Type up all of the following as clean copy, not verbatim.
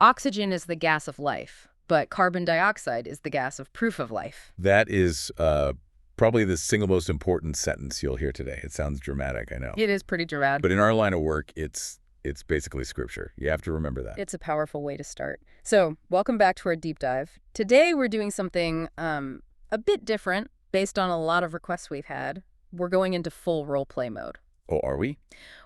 Oxygen is the gas of life, but carbon dioxide is the gas of proof of life. That is probably the single most important sentence you'll hear today. It sounds dramatic, I know. It is pretty dramatic. But in our line of work, it's basically scripture. You have to remember that. It's a powerful way to start. So, welcome back to our deep dive. Today, we're doing something a bit different based on a lot of requests we've had. We're going into full role play mode. Oh, are we?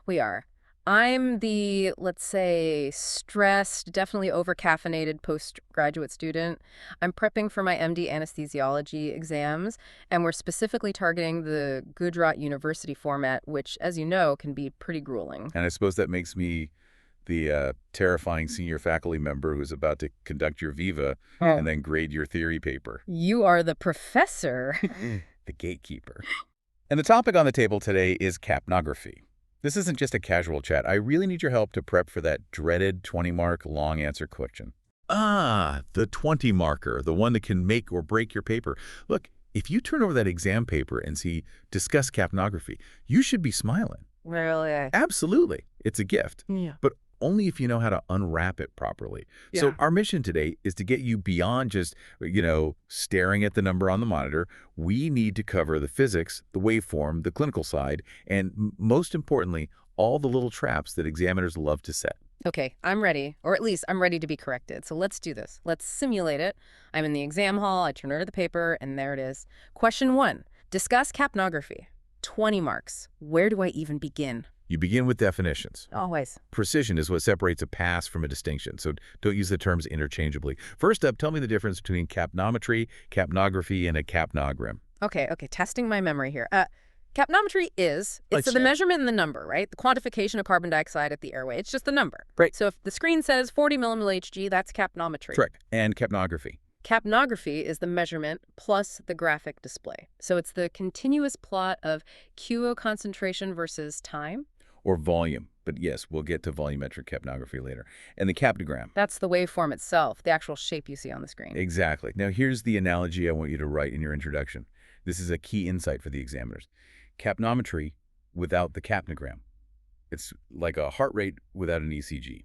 We are. I'm the, let's say, stressed, definitely over-caffeinated postgraduate student. I'm prepping for my MD anesthesiology exams, and we're specifically targeting the Gujarat University format, which, as you know, can be pretty grueling. And I suppose that makes me the terrifying senior faculty member who's about to conduct your Viva and then grade your theory paper. You are the professor. The gatekeeper. And the topic on the table today is capnography. This isn't just a casual chat. I really need your help to prep for that dreaded 20-mark long answer question. Ah, the 20 marker, the one that can make or break your paper. Look, if you turn over that exam paper and see discuss capnography, you should be smiling. Really? Absolutely. It's a gift. Yeah. But only if you know how to unwrap it properly. Yeah. So our mission today is to get you beyond just, staring at the number on the monitor. We need to cover the physics, the waveform, the clinical side, and most importantly, all the little traps that examiners love to set. Okay, I'm ready, or at least I'm ready to be corrected. So let's do this. Let's simulate it. I'm in the exam hall, I turn over the paper, and there it is. Question 1, discuss capnography. 20 marks. Where do I even begin? You begin with definitions. Always. Precision is what separates a pass from a distinction, so don't use the terms interchangeably. First up, tell me the difference between capnometry, capnography, and a capnogram. Okay, testing my memory here. Capnometry it's the measurement in the number, right? The quantification of carbon dioxide at the airway. It's just the number. Right. So if the screen says 40 millimole Hg, that's capnometry. Correct. And capnography. Capnography is the measurement plus the graphic display. So it's the continuous plot of QO concentration versus time. Or volume. But yes, we'll get to volumetric capnography later. And the capnogram. That's the waveform itself, the actual shape you see on the screen. Exactly. Now here's the analogy I want you to write in your introduction. This is a key insight for the examiners. Capnometry without the capnogram. It's like a heart rate without an ECG.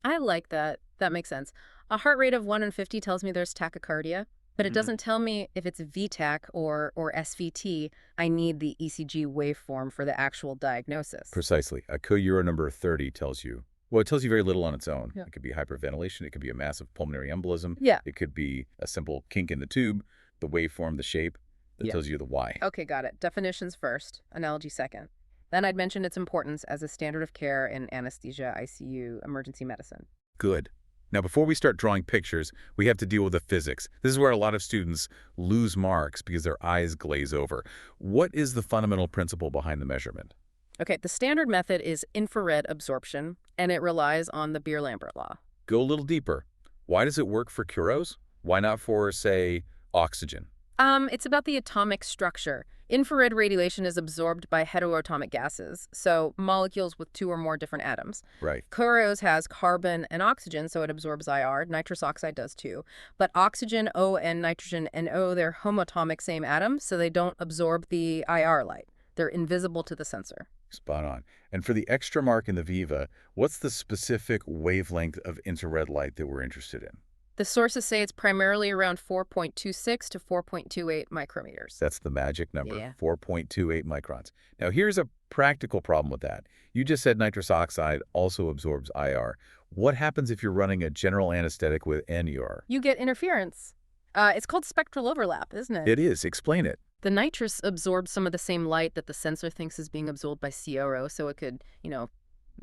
I like that. That makes sense. A heart rate of 1 in 50 tells me there's tachycardia, but it doesn't tell me if it's VTach or SVT. I need the ECG waveform for the actual diagnosis. Precisely. A co-euro number 30 tells you, well, it tells you very little on its own. Yeah. It could be hyperventilation. It could be a massive pulmonary embolism. Yeah. It could be a simple kink in the tube, the waveform, the shape. That tells you the why. Okay, got it. Definitions first, analogy second. Then I'd mention its importance as a standard of care in anesthesia, ICU, emergency medicine. Good. Now, before we start drawing pictures, we have to deal with the physics. This is where a lot of students lose marks because their eyes glaze over. What is the fundamental principle behind the measurement? Okay, the standard method is infrared absorption, and it relies on the Beer-Lambert law. Go a little deeper. Why does it work for Curos? Why not for, say, oxygen? It's about the atomic structure. Infrared radiation is absorbed by heteroatomic gases, so molecules with 2 or more different atoms. Right. Curos has carbon and oxygen, so it absorbs IR. Nitrous oxide does too. But oxygen, O, and nitrogen, NO, they're homoatomic same atoms, so they don't absorb the IR light. They're invisible to the sensor. Spot on. And for the extra mark in the Viva, what's the specific wavelength of infrared light that we're interested in? The sources say it's primarily around 4.26 to 4.28 micrometers. That's the magic number, Yeah. 4.28 microns. Now, here's a practical problem with that. You just said nitrous oxide also absorbs IR. What happens if you're running a general anesthetic with NER? You get interference. It's called spectral overlap, isn't it? It is. Explain it. The nitrous absorbs some of the same light that the sensor thinks is being absorbed by CRO, so it could,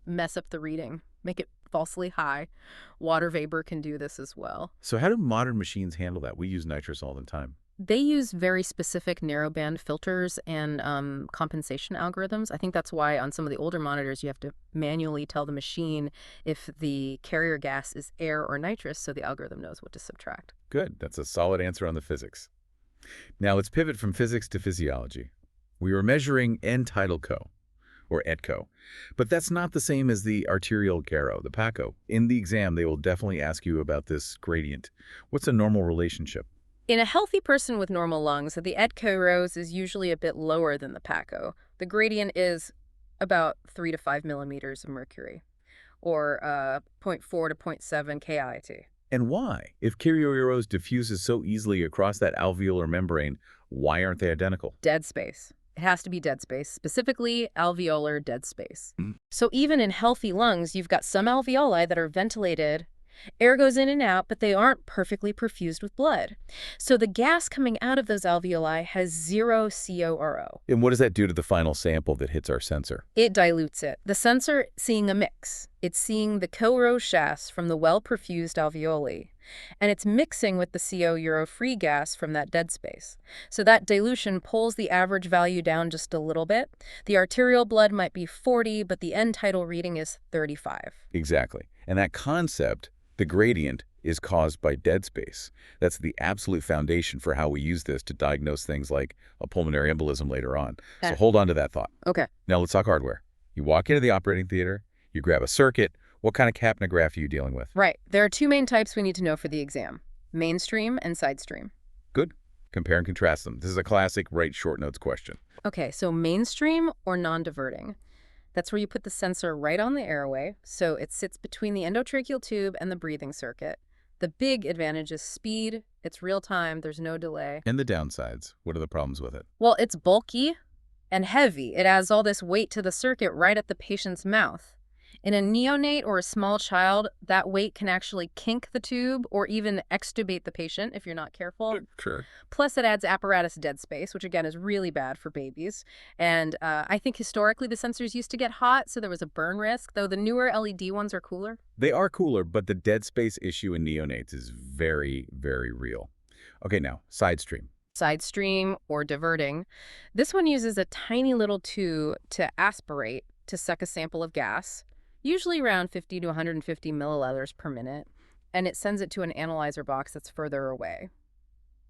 mess up the reading, make it falsely high. Water vapor can do this as well. So how do modern machines handle that? We use nitrous all the time. They use very specific narrowband filters and compensation algorithms. I think that's why on some of the older monitors you have to manually tell the machine if the carrier gas is air or nitrous so the algorithm knows what to subtract. Good. That's a solid answer on the physics. Now let's pivot from physics to physiology. We were measuring end-tidal co, or ETCO. But that's not the same as the arterial Garo, the PACO. In the exam, they will definitely ask you about this gradient. What's a normal relationship? In a healthy person with normal lungs, the ETCO rose is usually a bit lower than the PACO. The gradient is about 3 to 5 millimeters of mercury. or 0.4 to 0.7 KIT. And why? If Curare diffuses so easily across that alveolar membrane, why aren't they identical? Dead space. It has to be dead space, specifically alveolar dead space. Mm. So even in healthy lungs, you've got some alveoli that are ventilated. Air goes in and out, but they aren't perfectly perfused with blood. So the gas coming out of those alveoli has zero CORO. And what does that do to the final sample that hits our sensor? It dilutes it. The sensor seeing a mix. It's seeing the co-row shafts from the well-perfused alveoli, and it's mixing with the CO-Euro-free gas from that dead space. So that dilution pulls the average value down just a little bit. The arterial blood might be 40, but the end tidal reading is 35. Exactly. And that concept, the gradient, is caused by dead space. That's the absolute foundation for how we use this to diagnose things like a pulmonary embolism later on. So hold on to that thought. Okay. Now let's talk hardware. You walk into the operating theater, you grab a circuit. What kind of capnography are you dealing with? Right. There are two main types we need to know for the exam: mainstream and sidestream. Good. Compare and contrast them. This is a classic write short notes question. Okay, so mainstream or non-diverting. That's where you put the sensor right on the airway, so it sits between the endotracheal tube and the breathing circuit. The big advantage is speed. It's real time. There's no delay. And the downsides. What are the problems with it? Well, it's bulky and heavy. It adds all this weight to the circuit right at the patient's mouth. In a neonate or a small child, that weight can actually kink the tube or even extubate the patient if you're not careful. Sure. Plus, it adds apparatus dead space, which again is really bad for babies. And I think historically the sensors used to get hot, so there was a burn risk, though the newer LED ones are cooler. They are cooler, but the dead space issue in neonates is very, very real. Okay, now, Sidestream. Sidestream or diverting. This one uses a tiny little tube to aspirate to suck a sample of gas, usually around 50 to 150 milliliters per minute, and it sends it to an analyzer box that's further away.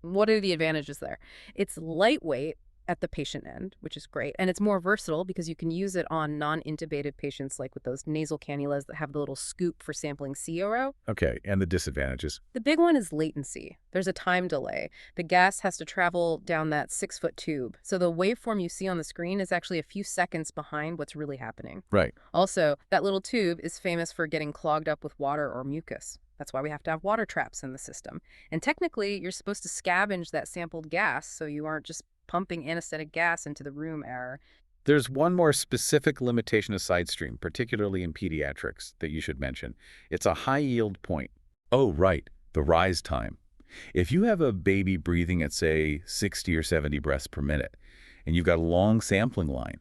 What are the advantages there? It's lightweight at the patient end, which is great, and it's more versatile because you can use it on non-intubated patients like with those nasal cannulas that have the little scoop for sampling CORO. Okay, and the disadvantages? The big one is latency. There's a time delay. The gas has to travel down that 6-foot tube, so the waveform you see on the screen is actually a few seconds behind what's really happening. Right. Also, that little tube is famous for getting clogged up with water or mucus. That's why we have to have water traps in the system. And technically, you're supposed to scavenge that sampled gas so you aren't just pumping anesthetic gas into the room air. There's one more specific limitation of Sidestream, particularly in pediatrics, that you should mention. It's a high-yield point. Oh, right, the rise time. If you have a baby breathing at, say, 60 or 70 breaths per minute, and you've got a long sampling line,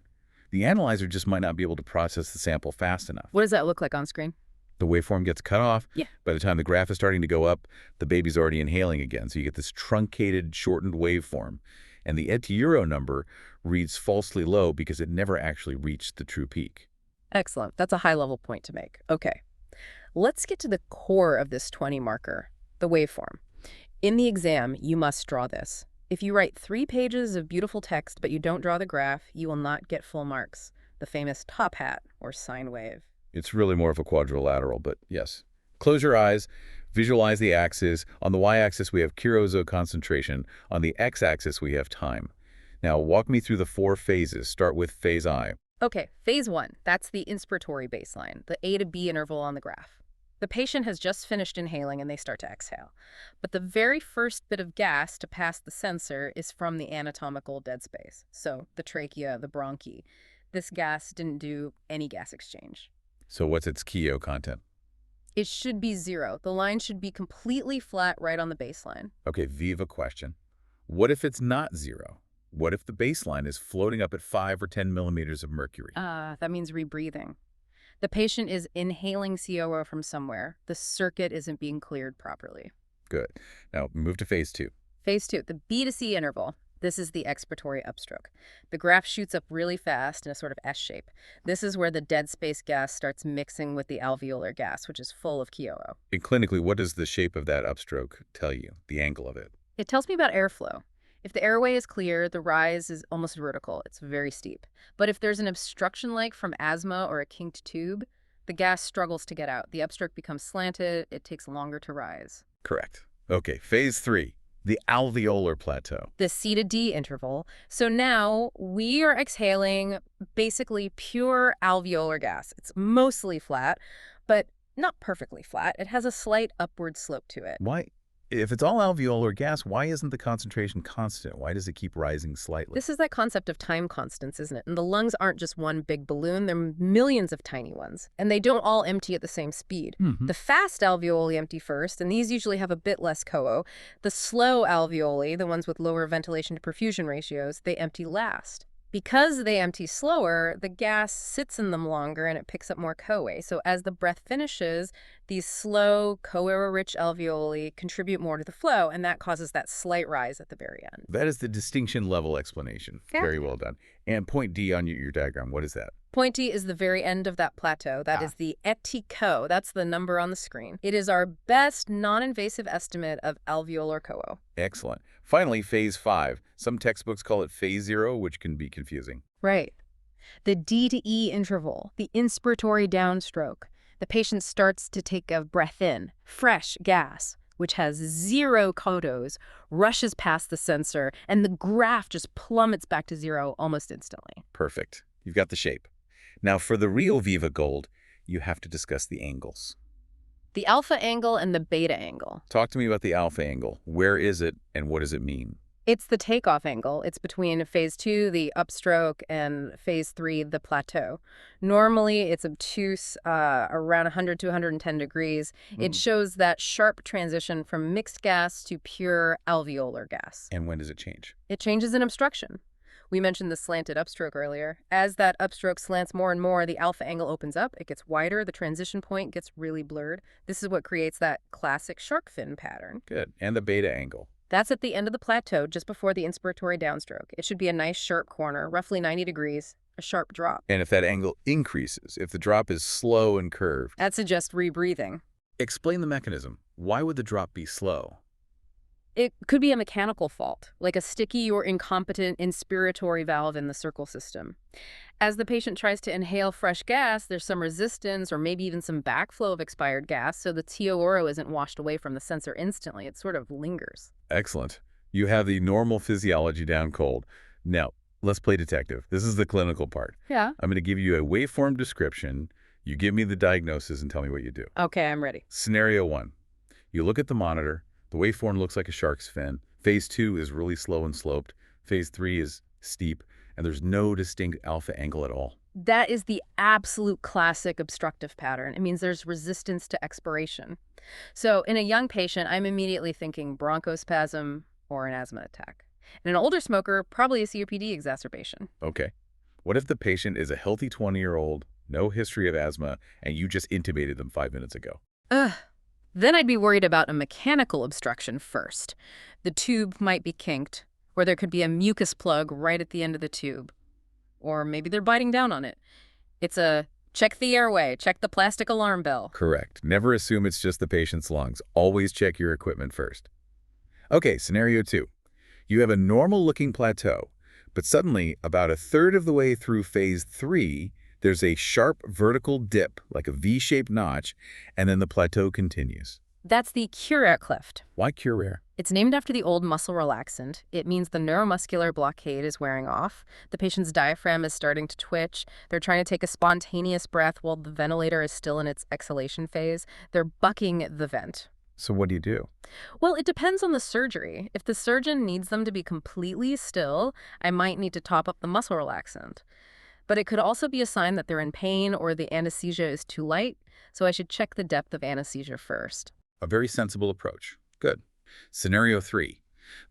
the analyzer just might not be able to process the sample fast enough. What does that look like on screen? The waveform gets cut off. Yeah. By the time the graph is starting to go up, the baby's already inhaling again. So you get this truncated, shortened waveform. And the ET-Euro number reads falsely low because it never actually reached the true peak. Excellent. That's a high-level point to make. Okay. Let's get to the core of this 20 marker, the waveform. In the exam, you must draw this. If you write 3 pages of beautiful text but you don't draw the graph, you will not get full marks, the famous top hat or sine wave. It's really more of a quadrilateral, but yes. Close your eyes, visualize the axis. On the y-axis, we have Curare concentration. On the x-axis, we have time. Now, walk me through the 4 phases. Start with phase I. Okay, phase 1, that's the inspiratory baseline, the A to B interval on the graph. The patient has just finished inhaling and they start to exhale. But the very first bit of gas to pass the sensor is from the anatomical dead space, so the trachea, the bronchi. This gas didn't do any gas exchange. So what's its KEO content? It should be 0. The line should be completely flat right on the baseline. Okay, Viva question. What if it's not 0? What if the baseline is floating up at 5 or 10 millimeters of mercury? That means rebreathing. The patient is inhaling COO from somewhere. The circuit isn't being cleared properly. Good. Now move to phase 2. Phase 2, the B to C interval. This is the expiratory upstroke. The graph shoots up really fast in a sort of S shape. This is where the dead space gas starts mixing with the alveolar gas, which is full of KOO. And clinically, what does the shape of that upstroke tell you, the angle of it? It tells me about airflow. If the airway is clear, the rise is almost vertical. It's very steep. But if there's an obstruction like from asthma or a kinked tube, the gas struggles to get out. The upstroke becomes slanted. It takes longer to rise. Correct. Okay, phase 3. The alveolar plateau. The C to D interval. So now we are exhaling basically pure alveolar gas. It's mostly flat, but not perfectly flat. It has a slight upward slope to it. Why? If it's all alveolar gas, why isn't the concentration constant? Why does it keep rising slightly? This is that concept of time constants, isn't it? And the lungs aren't just one big balloon. They're millions of tiny ones. And they don't all empty at the same speed. The fast alveoli empty first, and these usually have a bit less COO. The slow alveoli, the ones with lower ventilation to perfusion ratios, they empty last. Because they empty slower, the gas sits in them longer and it picks up more CoA. So as the breath finishes, these slow, CoA-rich alveoli contribute more to the flow, and that causes that slight rise at the very end. That is the distinction level explanation. Yeah. Very well done. And point D on your diagram, what is that? Point D is the very end of that plateau. That is the ETICO. That's the number on the screen. It is our best non-invasive estimate of alveolar CoO. Excellent. Finally, phase 5. Some textbooks call it phase 0, which can be confusing. Right. The D to E interval, the inspiratory downstroke. The patient starts to take a breath in, fresh gas, which has 0 CODOs, rushes past the sensor, and the graph just plummets back to 0 almost instantly. Perfect. You've got the shape. Now, for the real Viva Gold, you have to discuss the angles. The alpha angle and the beta angle. Talk to me about the alpha angle. Where is it, and what does it mean? It's the takeoff angle. It's between phase 2, the upstroke, and phase 3, the plateau. Normally, it's obtuse, around 100 to 110 degrees. It shows that sharp transition from mixed gas to pure alveolar gas. And when does it change? It changes in obstruction. We mentioned the slanted upstroke earlier. As that upstroke slants more and more, the alpha angle opens up. It gets wider. The transition point gets really blurred. This is what creates that classic shark fin pattern. Good. And the beta angle? That's at the end of the plateau, just before the inspiratory downstroke. It should be a nice sharp corner, roughly 90 degrees, a sharp drop. And if that angle increases, if the drop is slow and curved? That suggests rebreathing. Explain the mechanism. Why would the drop be slow? It could be a mechanical fault, like a sticky or incompetent inspiratory valve in the circle system. As the patient tries to inhale fresh gas, there's some resistance or maybe even some backflow of expired gas, so the TORO isn't washed away from the sensor instantly. It sort of lingers. Excellent. You have the normal physiology down cold. Now, let's play detective. This is the clinical part. Yeah. I'm going to give you a waveform description. You give me the diagnosis and tell me what you do. Okay, I'm ready. Scenario 1. You look at the monitor. The waveform looks like a shark's fin. Phase 2 is really slow and sloped. Phase 3 is steep, and there's no distinct alpha angle at all. That is the absolute classic obstructive pattern. It means there's resistance to expiration. So in a young patient, I'm immediately thinking bronchospasm or an asthma attack. In an older smoker, probably a COPD exacerbation. Okay. What if the patient is a healthy 20-year-old, no history of asthma, and you just intubated them 5 minutes ago? Then I'd be worried about a mechanical obstruction first. The tube might be kinked, or there could be a mucus plug right at the end of the tube. Or maybe they're biting down on it. It's a check the airway, check the plastic alarm bell. Correct. Never assume it's just the patient's lungs. Always check your equipment first. Okay, scenario 2. You have a normal-looking plateau, but suddenly, about a third of the way through phase 3, there's a sharp vertical dip, like a V-shaped notch, and then the plateau continues. That's the Curare cleft. Why Curare? It's named after the old muscle relaxant. It means the neuromuscular blockade is wearing off. The patient's diaphragm is starting to twitch. They're trying to take a spontaneous breath while the ventilator is still in its exhalation phase. They're bucking the vent. So what do you do? Well, it depends on the surgery. If the surgeon needs them to be completely still, I might need to top up the muscle relaxant. But it could also be a sign that they're in pain or the anesthesia is too light, so I should check the depth of anesthesia first. A very sensible approach. Good. Scenario 3.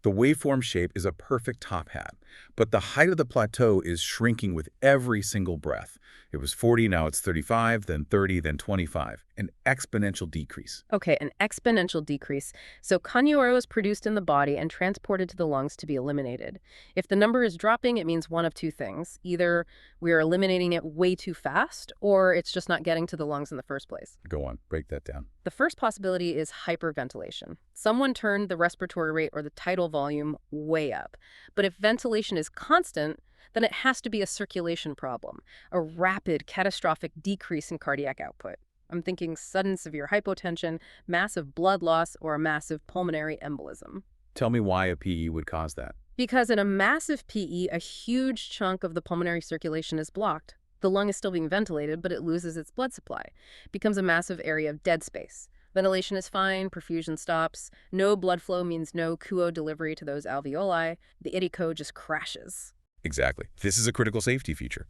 The waveform shape is a perfect top hat, but the height of the plateau is shrinking with every single breath. It was 40, now it's 35, then 30, then 25. An exponential decrease. Okay, an exponential decrease. So Curare is produced in the body and transported to the lungs to be eliminated. If the number is dropping, it means one of two things. Either we are eliminating it way too fast, or it's just not getting to the lungs in the first place. Go on, break that down. The first possibility is hyperventilation. Someone turned the respiratory rate or the tidal volume way up. But if ventilation is constant, then it has to be a circulation problem, a rapid, catastrophic decrease in cardiac output. I'm thinking sudden severe hypotension, massive blood loss, or a massive pulmonary embolism. Tell me why a PE would cause that. Because in a massive PE, a huge chunk of the pulmonary circulation is blocked. The lung is still being ventilated, but it loses its blood supply. It becomes a massive area of dead space. Ventilation is fine, perfusion stops. No blood flow means no QO delivery to those alveoli. The idico just crashes. Exactly. This is a critical safety feature.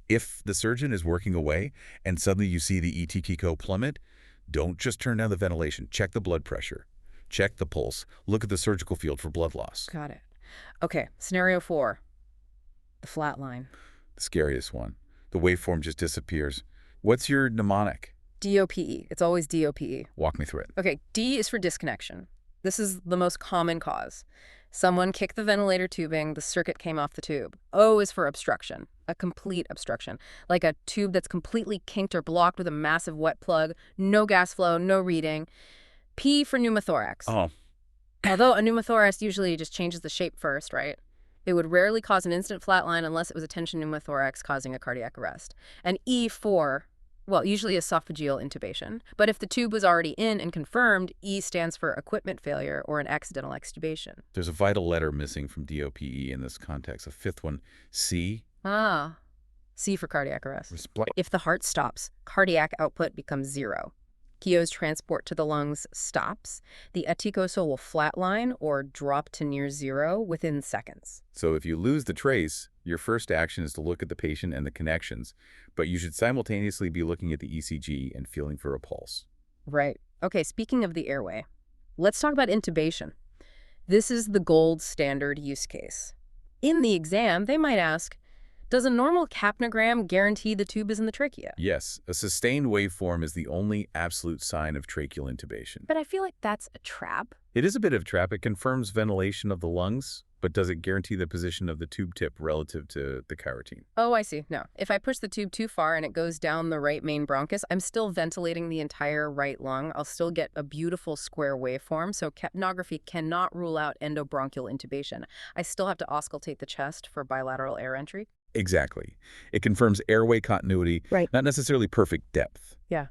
If the surgeon is working away and suddenly you see the ET-Kiko plummet, don't just turn down the ventilation. Check the blood pressure. Check the pulse. Look at the surgical field for blood loss. Got it. Okay, scenario 4. The flatline. The scariest one. The waveform just disappears. What's your mnemonic? DOPE. It's always DOPE. Walk me through it. Okay, D is for disconnection. This is the most common cause. Someone kicked the ventilator tubing, the circuit came off the tube. O is for obstruction, a complete obstruction, like a tube that's completely kinked or blocked with a massive wet plug, no gas flow, no reading. P for pneumothorax. Oh. Although a pneumothorax usually just changes the shape first, right? It would rarely cause an instant flatline unless it was a tension pneumothorax causing a cardiac arrest. And E for, well, usually esophageal intubation. But if the tube was already in and confirmed, E stands for equipment failure or an accidental extubation. There's a vital letter missing from DOPE in this context. A fifth one, C. Ah, C for cardiac arrest. If the heart stops, cardiac output becomes 0. Kyo's transport to the lungs stops. The aticoso will flatline or drop to near 0 within seconds. So if you lose the trace, your first action is to look at the patient and the connections, but you should simultaneously be looking at the ECG and feeling for a pulse. Right. Okay, speaking of the airway, let's talk about intubation. This is the gold standard use case. In the exam, they might ask, does a normal capnogram guarantee the tube is in the trachea? Yes, a sustained waveform is the only absolute sign of tracheal intubation. But I feel like that's a trap. It is a bit of a trap. It confirms ventilation of the lungs, but does it guarantee the position of the tube tip relative to the carotene? Oh, I see. No. If I push the tube too far and it goes down the right main bronchus, I'm still ventilating the entire right lung. I'll still get a beautiful square waveform, so capnography cannot rule out endobronchial intubation. I still have to auscultate the chest for bilateral air entry. Exactly. It confirms airway continuity, Right. not necessarily perfect depth. Yeah.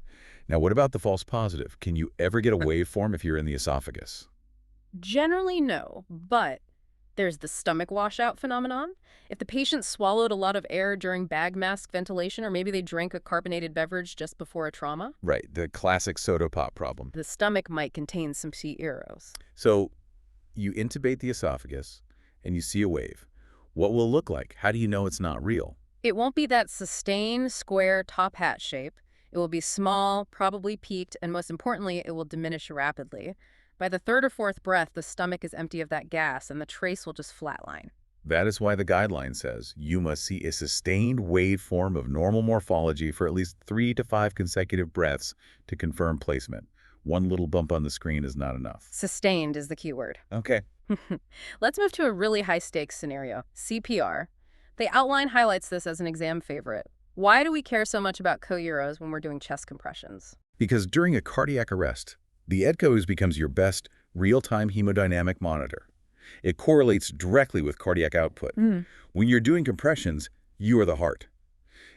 Now, what about the false positive? Can you ever get a waveform if you're in the esophagus? Generally, no, but there's the stomach washout phenomenon. If the patient swallowed a lot of air during bag mask ventilation, or maybe they drank a carbonated beverage just before a trauma, Right, the classic soda pop problem. the stomach might contain some C eros. So you intubate the esophagus and you see a wave. What will it look like? How do you know it's not real? It won't be that sustained square top hat shape. It will be small, probably peaked, and most importantly, it will diminish rapidly. By the third or fourth breath, the stomach is empty of that gas, and the trace will just flatline. That is why the guideline says you must see a sustained waveform of normal morphology for at least 3 to 5 consecutive breaths to confirm placement. One little bump on the screen is not enough. Sustained is the key word. Okay. Let's move to a really high-stakes scenario, CPR. The outline highlights this as an exam favorite. Why do we care so much about co-euros when we're doing chest compressions? Because during a cardiac arrest, the EDCOs becomes your best real-time hemodynamic monitor. It correlates directly with cardiac output. When you're doing compressions, you are the heart.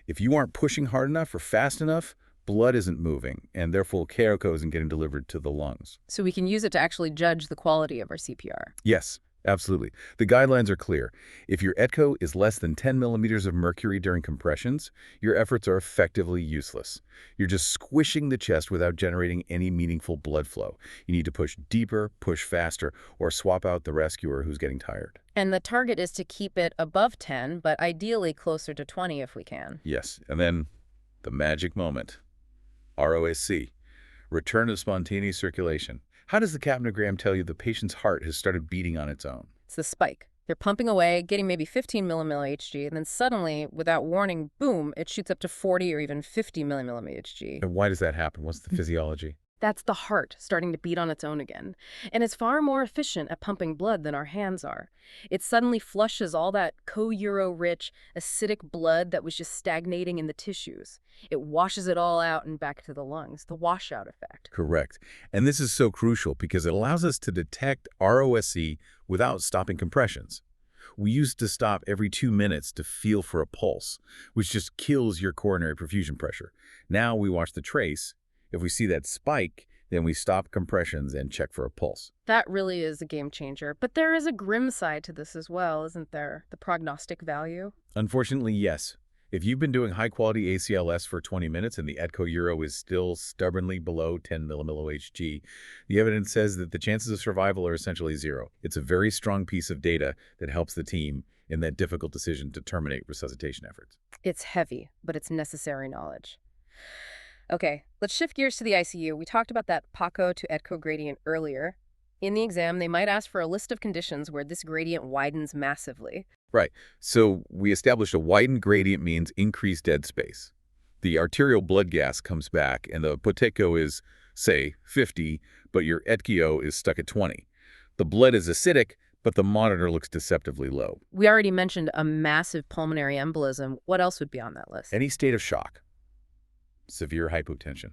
If you aren't pushing hard enough or fast enough, blood isn't moving, and therefore care isn't getting delivered to the lungs. So we can use it to actually judge the quality of our CPR. Yes, absolutely. The guidelines are clear. If your EDCO is less than 10 millimeters of mercury during compressions, your efforts are effectively useless. You're just squishing the chest without generating any meaningful blood flow. You need to push deeper, push faster, or swap out the rescuer who's getting tired. And the target is to keep it above 10, but ideally closer to 20 if we can. Yes, and then the magic moment. ROSC, return of spontaneous circulation. How does the capnogram tell you the patient's heart has started beating on its own? It's the spike. They're pumping away, getting maybe 15 millimilli Hg, and then suddenly, without warning, boom, it shoots up to 40 or even 50 millimilli Hg. And why does that happen? What's the physiology? That's the heart starting to beat on its own again. And it's far more efficient at pumping blood than our hands are. It suddenly flushes all that co-euro-rich, acidic blood that was just stagnating in the tissues. It washes it all out and back to the lungs, the washout effect. Correct. And this is so crucial because it allows us to detect ROSC without stopping compressions. We used to stop every 2 minutes to feel for a pulse, which just kills your coronary perfusion pressure. Now we watch the trace. If we see that spike, then we stop compressions and check for a pulse. That really is a game changer. But there is a grim side to this as well, isn't there? The prognostic value? Unfortunately, yes. If you've been doing high-quality ACLS for 20 minutes and the Edco Euro is still stubbornly below 10 mmHg, the evidence says that the chances of survival are essentially zero. It's a very strong piece of data that helps the team in that difficult decision to terminate resuscitation efforts. It's heavy, but it's necessary knowledge. Okay, let's shift gears to the ICU. We talked about that PACO to EDCO gradient earlier. In the exam, they might ask for a list of conditions where this gradient widens massively. Right. So we established a widened gradient means increased dead space. The arterial blood gas comes back, and the POTECO is, say, 50, but your ETKO is stuck at 20. The blood is acidic, but the monitor looks deceptively low. We already mentioned a massive pulmonary embolism. What else would be on that list? Any state of shock, severe hypotension.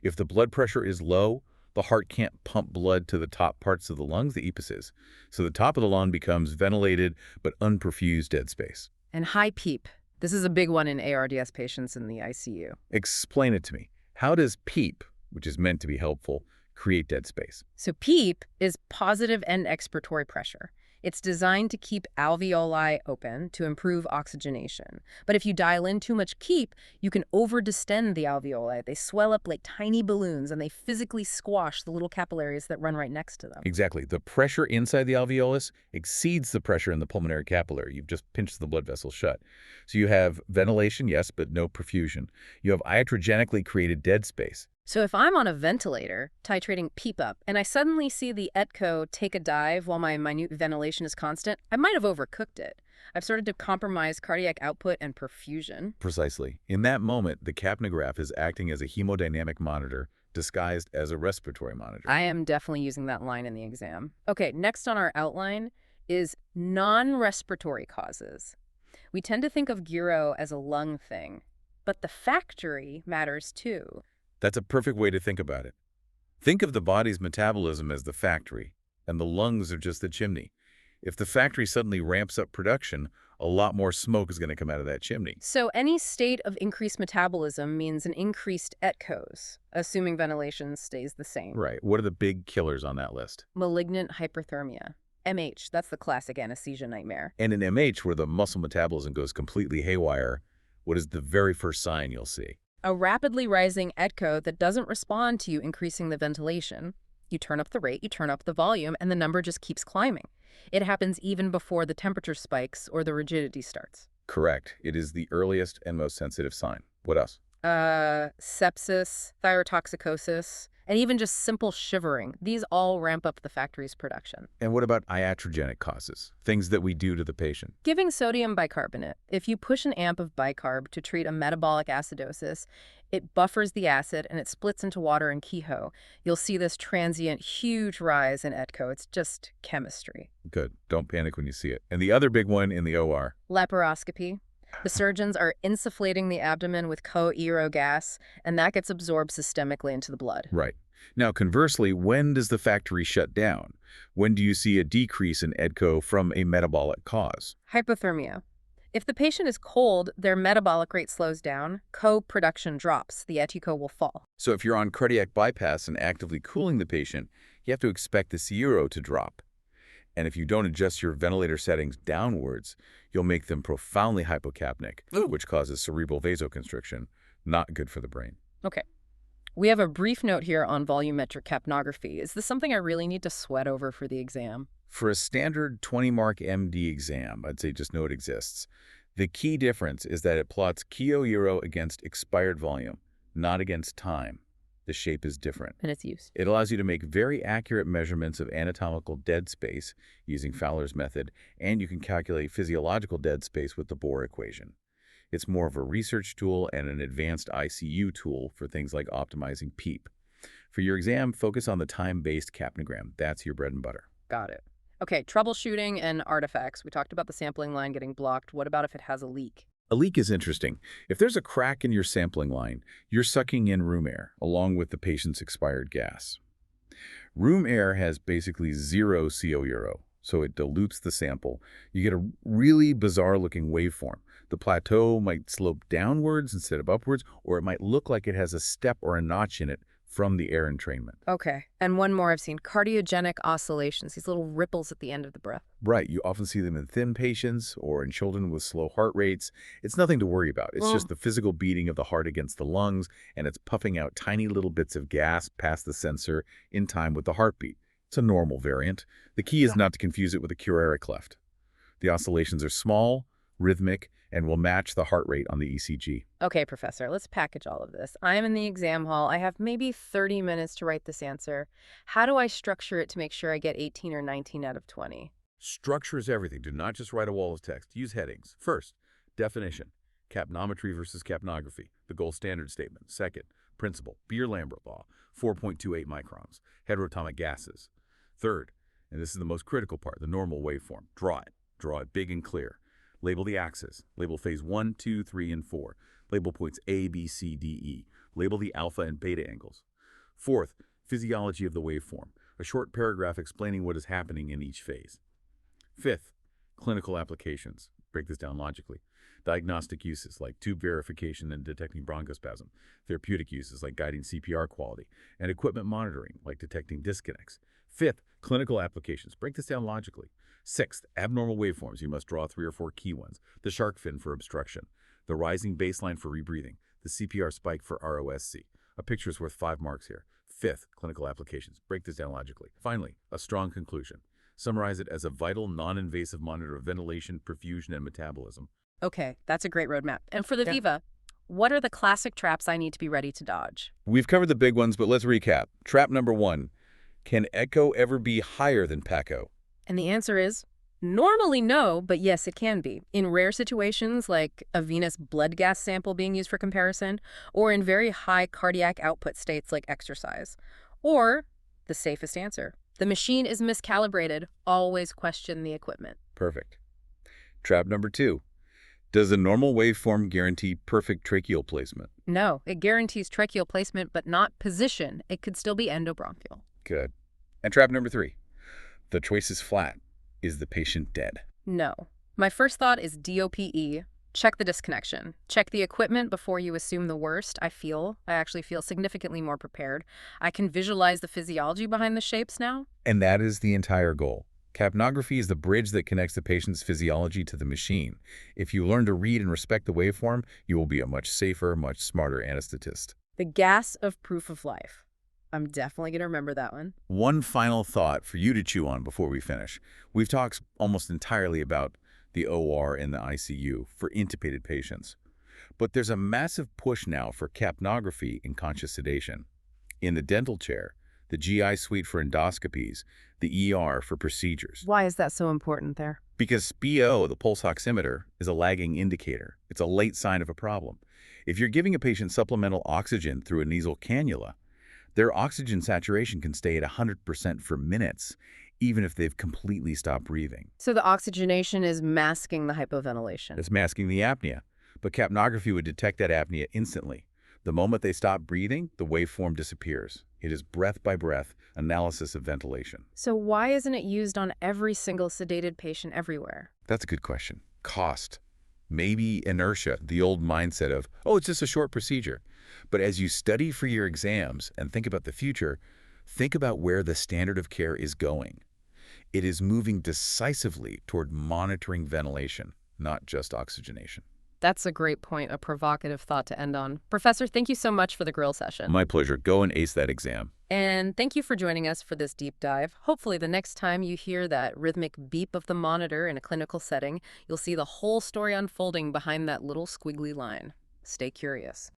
If the blood pressure is low, the heart can't pump blood to the top parts of the lungs, the epices. So the top of the lung becomes ventilated but unperfused dead space. And high PEEP. This is a big one in ARDS patients in the ICU. Explain it to me. How does PEEP, which is meant to be helpful, create dead space? So PEEP is positive end expiratory pressure. It's designed to keep alveoli open to improve oxygenation. But if you dial in too much PEEP, you can over-distend the alveoli. They swell up like tiny balloons, and they physically squash the little capillaries that run right next to them. Exactly. The pressure inside the alveolus exceeds the pressure in the pulmonary capillary. You've just pinched the blood vessel shut. So you have ventilation, yes, but no perfusion. You have iatrogenically created dead space. So if I'm on a ventilator, titrating PEEP up, and I suddenly see the ETCO take a dive while my minute ventilation is constant, I might have overcooked it. I've started to compromise cardiac output and perfusion. Precisely. In that moment, the capnograph is acting as a hemodynamic monitor disguised as a respiratory monitor. I am definitely using that line in the exam. Okay, next on our outline is non-respiratory causes. We tend to think of gyro as a lung thing, but the factory matters too. That's a perfect way to think about it. Think of the body's metabolism as the factory, and the lungs are just the chimney. If the factory suddenly ramps up production, a lot more smoke is going to come out of that chimney. So any state of increased metabolism means an increased ETCOs, assuming ventilation stays the same. Right. What are the big killers on that list? Malignant hyperthermia. MH, that's the classic anesthesia nightmare. And in MH, where the muscle metabolism goes completely haywire, what is the very first sign you'll see? A rapidly rising ETCO that doesn't respond to you increasing the ventilation. You turn up the rate, you turn up the volume, and the number just keeps climbing. It happens even before the temperature spikes or the rigidity starts. Correct. It is the earliest and most sensitive sign. What else? Sepsis, thyrotoxicosis, and even just simple shivering. These all ramp up the factory's production. And what about iatrogenic causes? Things that we do to the patient? Giving sodium bicarbonate. If you push an amp of bicarb to treat a metabolic acidosis, it buffers the acid and it splits into water and Kehoe. You'll see this transient huge rise in ETCO. It's just chemistry. Good. Don't panic when you see it. And the other big one in the OR? Laparoscopy. The surgeons are insufflating the abdomen with co-ERO gas, and that gets absorbed systemically into the blood. Right. Now, conversely, when does the factory shut down? When do you see a decrease in EDCO from a metabolic cause? Hyperthermia. If the patient is cold, their metabolic rate slows down, co-production drops, the ETCO will fall. So if you're on cardiac bypass and actively cooling the patient, you have to expect the CERO to drop. And if you don't adjust your ventilator settings downwards, you'll make them profoundly hypocapnic, which causes cerebral vasoconstriction. Not good for the brain. Okay. We have a brief note here on volumetric capnography. Is this something I really need to sweat over for the exam? For a standard 20-mark MD exam, I'd say just know it exists. The key difference is that it plots Kio-Euro against expired volume, not against time. The shape is different. And its use. It allows you to make very accurate measurements of anatomical dead space using Fowler's method, and you can calculate physiological dead space with the Bohr equation. It's more of a research tool and an advanced ICU tool for things like optimizing PEEP. For your exam, focus on the time-based capnogram. That's your bread and butter. Got it. Okay, troubleshooting and artifacts. We talked about the sampling line getting blocked. What about if it has a leak? A leak is interesting. If there's a crack in your sampling line, you're sucking in room air, along with the patient's expired gas. Room air has basically zero CO-Euro, so it dilutes the sample. You get a really bizarre-looking waveform. The plateau might slope downwards instead of upwards, or it might look like it has a step or a notch in it from the air entrainment. Okay. And one more I've seen, cardiogenic oscillations, these little ripples at the end of the breath. Right, you often see them in thin patients or in children with slow heart rates. It's nothing to worry about. It's just the physical beating of the heart against the lungs, and it's puffing out tiny little bits of gas past the sensor in time with the heartbeat. It's a normal variant. The key is not to confuse it with a Curare cleft. The oscillations are small, rhythmic, and will match the heart rate on the ECG. Okay, Professor, let's package all of this. I'm in the exam hall. I have maybe 30 minutes to write this answer. How do I structure it to make sure I get 18 or 19 out of 20? Structure is everything. Do not just write a wall of text. Use headings. First, definition. Capnometry versus capnography, the gold standard statement. Second, principle. Beer-Lambert law, 4.28 microns. Heteroatomic gases. Third, and this is the most critical part, the normal waveform. Draw it. Draw it big and clear. Label the axis. Label phase 1, 2, 3, and 4. Label points A, B, C, D, E. Label the alpha and beta angles. Fourth, physiology of the waveform. A short paragraph explaining what is happening in each phase. Fifth, clinical applications. Break this down logically. Diagnostic uses like tube verification and detecting bronchospasm. Therapeutic uses like guiding CPR quality. And equipment monitoring like detecting disconnects. Fifth, clinical applications. Break this down logically. Sixth, abnormal waveforms. You must draw 3 or 4 key ones. The shark fin for obstruction. The rising baseline for rebreathing. The CPR spike for ROSC. A picture is worth 5 marks here. Fifth, clinical applications. Break this down logically. Finally, a strong conclusion. Summarize it as a vital, non-invasive monitor of ventilation, perfusion, and metabolism. Okay, that's a great roadmap. And for the Viva, what are the classic traps I need to be ready to dodge? We've covered the big ones, but let's recap. Trap number 1. Can echo ever be higher than PACO? And the answer is normally no, but yes, it can be. In rare situations like a venous blood gas sample being used for comparison, or in very high cardiac output states like exercise. Or the safest answer, the machine is miscalibrated. Always question the equipment. Perfect. Trap number 2. Does a normal waveform guarantee perfect tracheal placement? No, it guarantees tracheal placement, but not position. It could still be endobronchial. Good. And trap number 3. The choice is flat. Is the patient dead? No. My first thought is DOPE. Check the disconnection. Check the equipment before you assume the worst. I actually feel significantly more prepared. I can visualize the physiology behind the shapes now. And that is the entire goal. Capnography is the bridge that connects the patient's physiology to the machine. If you learn to read and respect the waveform, you will be a much safer, much smarter anesthetist. The gas of proof of life. I'm definitely going to remember that one. One final thought for you to chew on before we finish. We've talked almost entirely about the OR and the ICU for intubated patients. But there's a massive push now for capnography in conscious sedation. In the dental chair, the GI suite for endoscopies, the ER for procedures. Why is that so important there? Because PO, the pulse oximeter, is a lagging indicator. It's a late sign of a problem. If you're giving a patient supplemental oxygen through a nasal cannula, their oxygen saturation can stay at 100% for minutes, even if they've completely stopped breathing. So the oxygenation is masking the hypoventilation. It's masking the apnea, but capnography would detect that apnea instantly. The moment they stop breathing, the waveform disappears. It is breath-by-breath analysis of ventilation. So why isn't it used on every single sedated patient everywhere? That's a good question. Cost. Maybe inertia, the old mindset of, oh, it's just a short procedure. But as you study for your exams and think about the future, think about where the standard of care is going. It is moving decisively toward monitoring ventilation, not just oxygenation. That's a great point, a provocative thought to end on. Professor, thank you so much for the grill session. My pleasure. Go and ace that exam. And thank you for joining us for this deep dive. Hopefully the next time you hear that rhythmic beep of the monitor in a clinical setting, you'll see the whole story unfolding behind that little squiggly line. Stay curious.